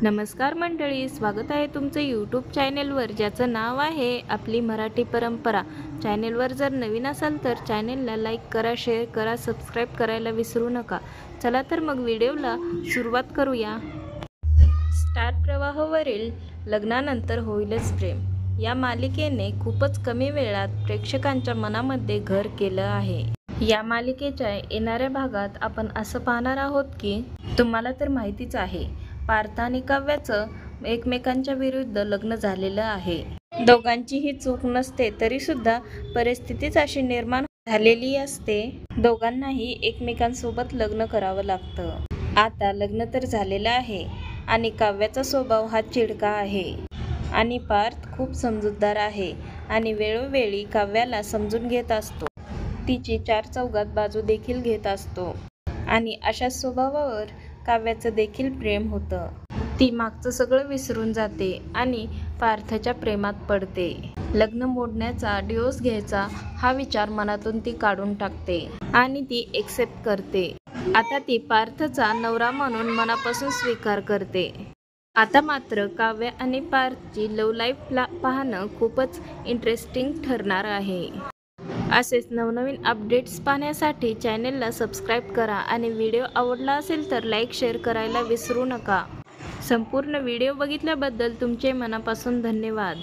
नमस्कार मंडळी, स्वागत आहे तुमचं यूट्यूब चॅनेलवर ज्याचं नाव आहे आपली मराठी परंपरा। चॅनेलवर जर नवीन असाल तर चॅनेलला लाईक करा, शेअर करा, सबस्क्राईब करायला विसरू नका। चला तर मग व्हिडिओला सुरुवात करूया। स्टार प्रवाहवरील लग्नानंतर होईलच प्रेम या मालिकेने खूपच कमी वेळात प्रेक्षकांच्या मनामध्ये घर केलं आहे। या मालिकेच्या येणाऱ्या भागात आपण असं पाहणार आहोत की तुम्हाला तर माहितीच आहे, पार्थ आणि काव्याचं एकमेकांच्या विरुद्ध लग्न झालेलं आहे। दोघांचीही चूक नसते तरी सुद्धा परिस्थितीच अशी निर्माण झालेली असते, दोघांनाही एकमेकांसोबत लग्न करावं लागतं। आता लग्न तर झालेलं आहे आणि काव्याचा स्वभाव हा चिडका आहे आणि पार्थ खूप समजूतदार आहे आणि वेळोवेळी काव्याला समजून घेत असतो, तिची चार चौघात बाजू देखील घेत असतो आणि अशा स्वभावावर काव्याचं देखील प्रेम होतं। ती मागचं सगळं विसरून जाते आणि पार्थच्या प्रेमात पडते। लग्न मोडण्याचा, डिवोर्स घ्यायचा हा विचार मनातून ती काढून टाकते आणि ती एक्सेप्ट करते। आता ती पार्थचा नवरा म्हणून मनापासून स्वीकार करते। आता मात्र काव्य आणि पार्थची लव्ह लाईफ पाहणं खूपच इंटरेस्टिंग ठरणार आहे। असेच नवनवीन अपडेट्स पाहण्यासाठी चॅनेलला सबस्क्राईब करा आणि व्हिडिओ आवडला असेल तर लाईक, शेअर करायला विसरू नका। संपूर्ण व्हिडिओ बघितल्याबद्दल तुमचे मनापासून धन्यवाद।